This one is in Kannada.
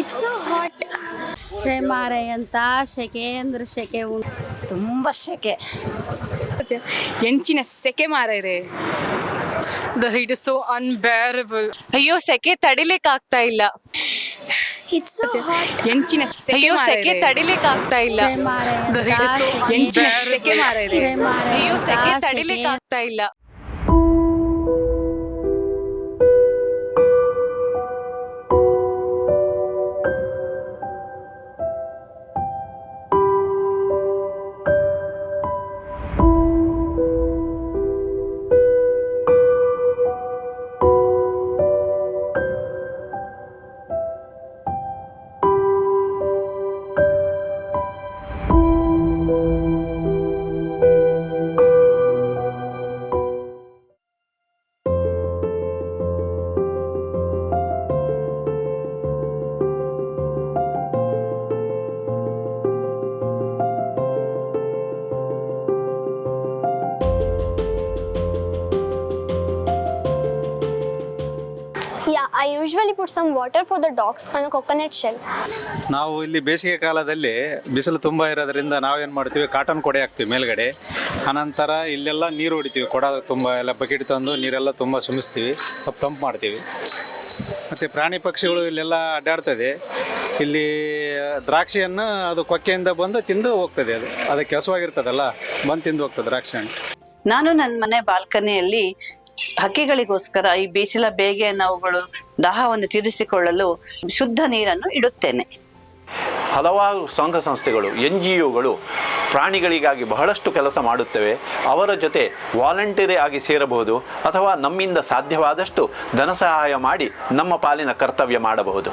It's so hot. ಮಾರೆ ಅಂತ ಸೆಕೆ ಅಂದ್ರೆ ಸೆಕೆ ಉಂಟು, ತುಂಬ ಸೆಕೆ. ಎಂಚಿನ ಸೆಕೆ ಮಾರೈರೆ. The heat is so unbearable. ಅಯ್ಯೋ ಸೆಕೆ ತಡಿಲಿಕ್ಕೆ ಆಗ್ತಾ ಇಲ್ಲ. It's so hot. ಎಂಚಿನ ಅಯ್ಯೋ ಸೆಕೆ ಸೆಕೆ ತಡಿಲಿಕ್ಕೆ ಆಗ್ತಾ ಇಲ್ಲ. The heat is so ಎಂಚಿನ ಸೆಕೆ ಮಾರೈರೆ. ಅಯ್ಯೋ ಸೆಕೆ ತಡಿಲಿಕ್ಕೆ ಆಗ್ತಾ ಇಲ್ಲ. Yeah, I usually put some water for the dogs on a coconut shell. ನಾವು ಇಲ್ಲಿ ಬೇಸಿಗೆ ಕಾಲದಲ್ಲಿ ಬಿಸಿಲು ತುಂಬ ಇರೋದ್ರಿಂದ ನಾವೇನು ಮಾಡ್ತೀವಿ, ಕಾಟನ್ ಕೊಡೆ ಹಾಕ್ತೀವಿ ಮೇಲ್ಗಡೆ. ಅನಂತರ ಇಲ್ಲೆಲ್ಲ ನೀರು ಹೊಡಿತೀವಿ, ಕೊಡ ತುಂಬ ಎಲ್ಲ ಬಕೆಟ್ ತಂದು ನೀರೆಲ್ಲ ತುಂಬ ಸುಮಿಸ್ತೀವಿ, ಸ್ವಲ್ಪ ತಂಪು ಮಾಡ್ತೀವಿ. ಮತ್ತು ಪ್ರಾಣಿ ಪಕ್ಷಿಗಳು ಇಲ್ಲೆಲ್ಲ ಅಡ್ಡಾಡ್ತದೆ. ಇಲ್ಲಿ ದ್ರಾಕ್ಷಿಯನ್ನು ಅದು ಕೊಕ್ಕೆಯಿಂದ ಬಂದು ತಿಂದು ಹೋಗ್ತದೆ. ಅದಕ್ಕೆ ಕೆಸವಾಗಿರ್ತದಲ್ಲ, ಬಂದು ತಿಂದು ಹೋಗ್ತದೆ ದ್ರಾಕ್ಷಿ ಹಣ್ಣು. ನಾನು ನನ್ನ ಮನೆ ಬಾಲ್ಕನಿಯಲ್ಲಿ ಹಕ್ಕಿಗಳಿಗೋಸ್ಕರ ಈ ಬೇಸಿಲ ಬೇಗೆ ಅವುಗಳು ದಾಹವನ್ನು ತೀರಿಸಿಕೊಳ್ಳಲು ಶುದ್ಧ ನೀರನ್ನು ಇಡುತ್ತೇನೆ. ಹಲವಾರು ಸಂಘ ಸಂಸ್ಥೆಗಳು NGOಗಳು ಪ್ರಾಣಿಗಳಿಗಾಗಿ ಬಹಳಷ್ಟು ಕೆಲಸ ಮಾಡುತ್ತವೆ. ಅವರ ಜೊತೆ ವಾಲಂಟಿಯರ್ ಆಗಿ ಸೇರಬಹುದು ಅಥವಾ ನಮ್ಮಿಂದ ಸಾಧ್ಯವಾದಷ್ಟು ಧನ ಸಹಾಯ ಮಾಡಿ ನಮ್ಮ ಪಾಲಿನ ಕರ್ತವ್ಯ ಮಾಡಬಹುದು.